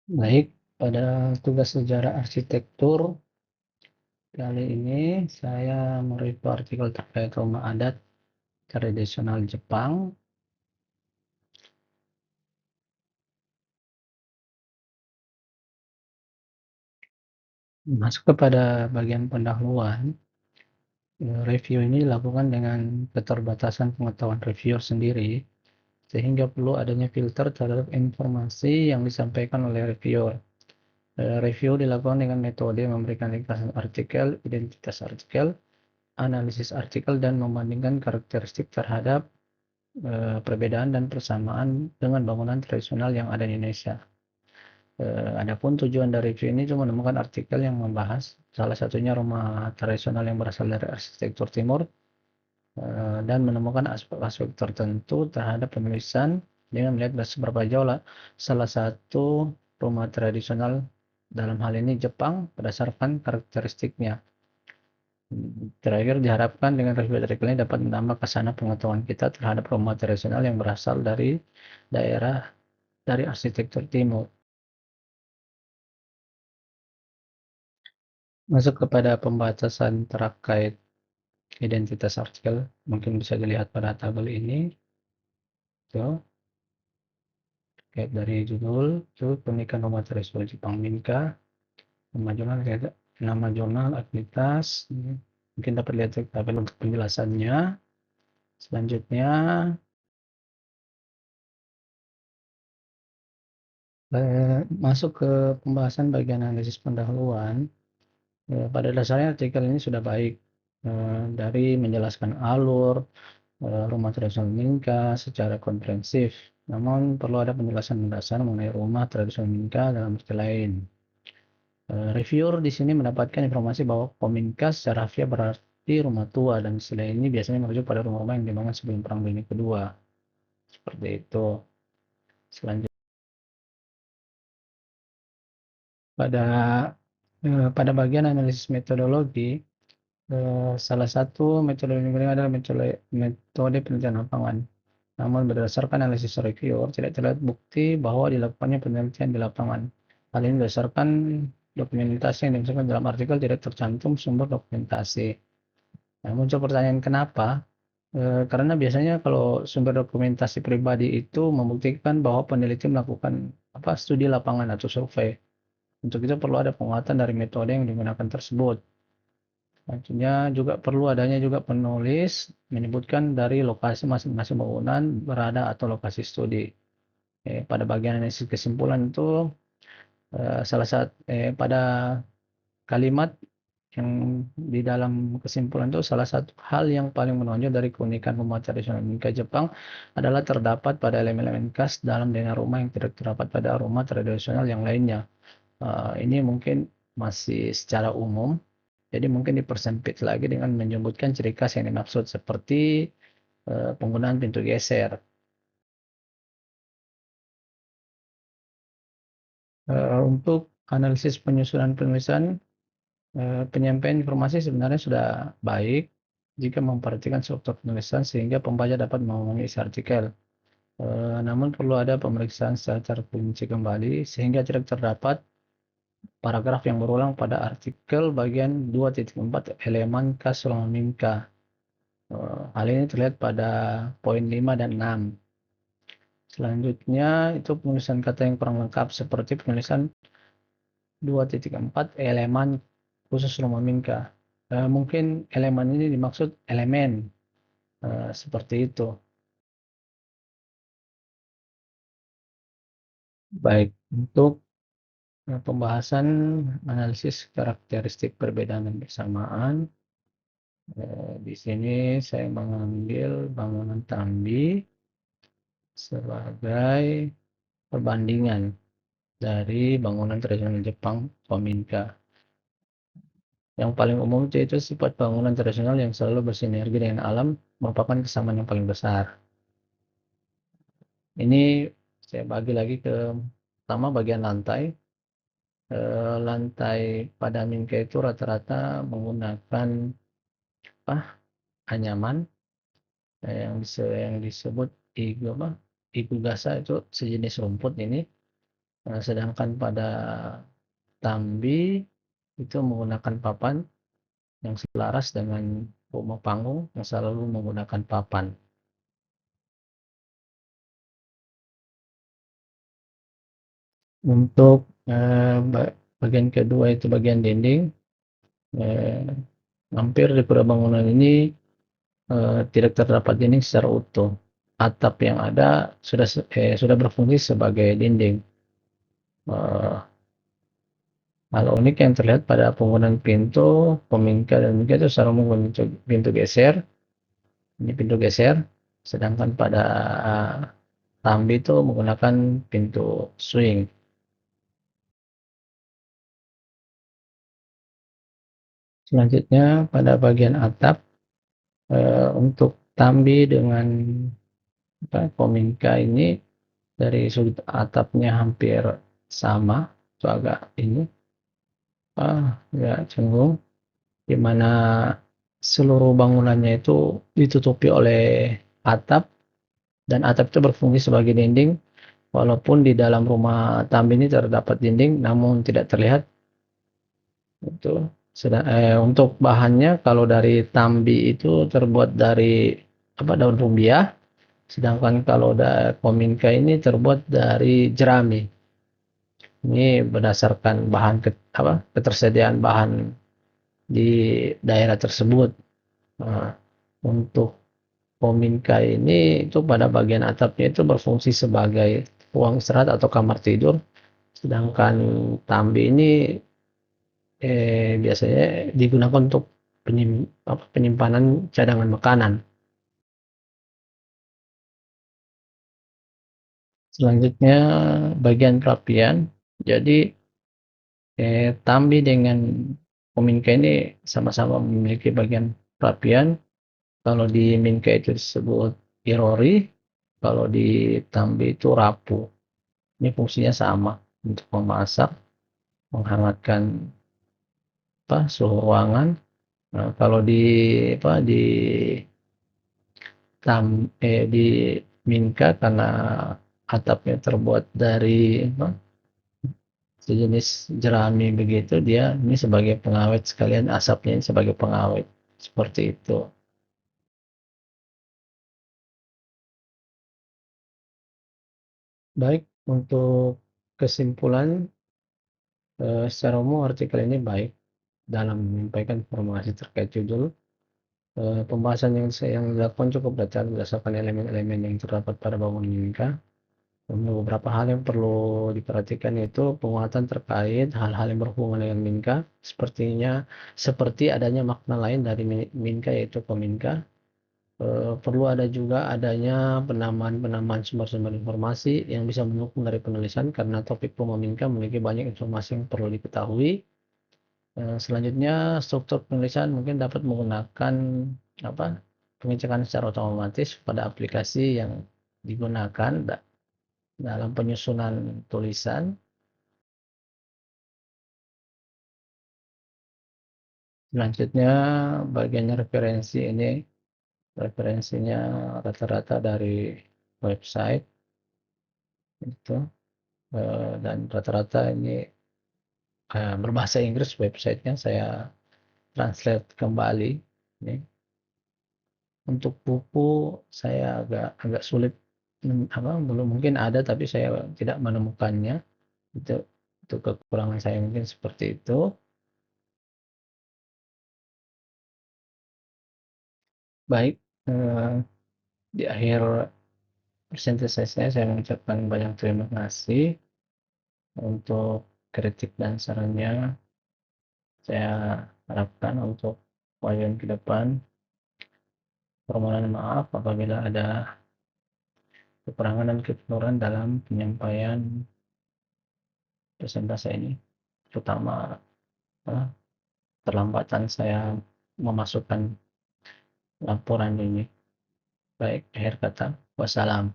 Baik, pada tugas sejarah arsitektur kali ini saya mereview artikel terkait rumah adat tradisional Jepang. Masuk kepada bagian pendahuluan, review ini dilakukan dengan keterbatasan pengetahuan reviewer sendiri, sehingga perlu adanya filter terhadap informasi yang disampaikan oleh reviewer. Review dilakukan dengan metode memberikan ringkasan artikel, identitas artikel, analisis artikel, dan membandingkan karakteristik terhadap perbedaan dan persamaan dengan bangunan tradisional yang ada di Indonesia. Adapun tujuan dari review ini cuma menemukan artikel yang membahas salah satunya rumah tradisional yang berasal dari arsitektur timur, dan menemukan aspek-aspek tertentu terhadap penulisan dengan melihat seberapa jauh salah satu rumah tradisional, dalam hal ini Jepang, berdasarkan karakteristiknya. Terakhir, diharapkan dengan review artikel ini dapat menambah kesana pengetahuan kita terhadap rumah tradisional yang berasal dari daerah dari arsitektur timur. Masuk kepada pembatasan terkait identitas artikel, mungkin bisa dilihat pada tabel ini. Tuh, terkait dari judul, itu pernikahan rumah tradisional Jepang Minka, nama jurnal, aktivitas, mungkin dapat lihat tabel untuk penjelasannya. Selanjutnya, masuk ke pembahasan bagian analisis pendahuluan. Pada dasarnya artikel ini sudah baik, dari menjelaskan alur rumah tradisional Minka secara komprehensif. Namun perlu ada penjelasan mendasar mengenai rumah tradisional Minka dalam arti lain. Reviewer di sini mendapatkan informasi bahwa Kominka secara harfiah berarti rumah tua, dan istilah ini biasanya merujuk pada rumah-rumah yang dibangun sebelum Perang Dunia Kedua. Seperti itu. Selanjutnya, pada pada bagian analisis metodologi, salah satu metode yang digunakan adalah metode penelitian lapangan. Namun berdasarkan analisis reviewer, tidak terlihat bukti bahwa dilakukannya penelitian di lapangan. Hal ini berdasarkan dokumentasi yang dimasukkan dalam artikel tidak tercantum sumber dokumentasi. Nah, muncul pertanyaan kenapa? Karena biasanya kalau sumber dokumentasi pribadi itu membuktikan bahwa peneliti melakukan studi lapangan atau survei. Untuk itu perlu ada penguatan dari metode yang digunakan tersebut. Tentunya juga perlu adanya juga penulis menyebutkan dari lokasi masing-masing bangunan berada atau lokasi studi. Pada bagian analisis kesimpulan itu, pada kalimat yang di dalam kesimpulan itu, salah satu hal yang paling menonjol dari keunikan rumah tradisional Minka Jepang adalah terdapat pada elemen-elemen khas dalam dana rumah yang tidak terdapat pada rumah tradisional yang lainnya. Ini mungkin masih secara umum, jadi mungkin dipersempit lagi dengan menyebutkan ciri khas yang dimaksud seperti penggunaan pintu geser. Untuk analisis penyusunan penulisan, penyampaian informasi sebenarnya sudah baik jika memperhatikan struktur penulisan sehingga pembaca dapat memahami isi artikel. Namun perlu ada pemeriksaan secara terperinci kembali sehingga tidak terdapat paragraf yang berulang pada artikel bagian 2.4 elemen khas Minka. Hal ini terlihat pada poin 5 dan 6. Selanjutnya itu penulisan kata yang kurang lengkap seperti penulisan 2.4 elemen khusus rumah Minka. Mungkin elemen ini dimaksud elemen, seperti itu. Baik, untuk pembahasan analisis karakteristik perbedaan dan persamaan, di sini saya mengambil bangunan Tambi sebagai perbandingan dari bangunan tradisional Jepang Kominka. Yang paling umum itu sifat bangunan tradisional yang selalu bersinergi dengan alam merupakan kesamaan yang paling besar. Ini saya bagi lagi ke pertama bagian lantai. Lantai pada Minka itu rata-rata menggunakan anyaman, yang disebut igu gasa, itu sejenis rumput ini. Sedangkan pada Tambi itu menggunakan papan yang selaras dengan rumah panggung yang selalu menggunakan papan. Untuk bagian kedua itu bagian dinding, eh, hampir di pura bangunan ini tidak terdapat dinding secara utuh. Atap yang ada sudah berfungsi sebagai dinding. Eh, Hal unik yang terlihat pada penggunaan pintu, pemingka dan mingka itu selalu menggunakan pintu geser. Ini pintu geser. Sedangkan pada Tambi itu menggunakan pintu swing. Selanjutnya pada bagian atap, untuk Tambi dengan Komingka ini dari sudut atapnya hampir sama, itu agak ini agak cenggung, di mana seluruh bangunannya itu ditutupi oleh atap dan atap itu berfungsi sebagai dinding, walaupun di dalam rumah Tambi ini terdapat dinding namun tidak terlihat. Itu untuk bahannya kalau dari Tambi itu terbuat dari daun rumbia, sedangkan kalau Kominka ini terbuat dari jerami. Ini berdasarkan ketersediaan bahan di daerah tersebut. Nah, untuk Kominka ini itu pada bagian atapnya itu berfungsi sebagai ruang istirahat atau kamar tidur, sedangkan Tambi ini biasanya digunakan untuk penyimpanan cadangan makanan. Selanjutnya bagian perapian. Jadi Tambi dengan Kominka ini sama-sama memiliki bagian perapian. Kalau di Minka itu disebut irori, kalau di Tambi itu rapu. Ini fungsinya sama untuk memasak, menghangatkan suhu ruangan. Nah, kalau di di Minka karena atapnya terbuat dari sejenis jerami begitu, dia ini sebagai pengawet sekalian, asapnya ini sebagai pengawet seperti itu. Baik, untuk kesimpulan, secara umum artikel ini baik dalam menyampaikan informasi terkait judul. Pembahasan yang dilakukan cukup detail berdasarkan elemen-elemen yang terdapat pada bangunan Minka. Beberapa hal yang perlu diperhatikan yaitu penguatan terkait hal-hal yang berhubungan dengan Minka, seperti adanya makna lain dari Minka yaitu Peminka. Perlu ada juga adanya penamaan-penamaan sumber-sumber informasi yang bisa mendukung dari penulisan karena topik rumah Minka memiliki banyak informasi yang perlu diketahui. Selanjutnya struktur penulisan mungkin dapat menggunakan apa pengecekan secara otomatis pada aplikasi yang digunakan dalam penyusunan tulisan. Selanjutnya bagiannya referensi ini, referensinya rata-rata dari website itu, dan rata-rata ini berbahasa Inggris websitenya, saya translate kembali. Ini untuk buku saya agak agak sulit, belum, mungkin ada tapi saya tidak menemukannya. Itu kekurangan saya mungkin seperti itu. Baik, di akhir presentasi saya mengucapkan banyak terima kasih untuk kritik dan sarannya. Saya harapkan untuk wayan ke depan, permohonan maaf apabila ada kekurangan dan kekeliruan dalam penyampaian presentasi ini, terutama eh, terlambatan saya memasukkan laporan ini. Baik, akhir kata, wassalam.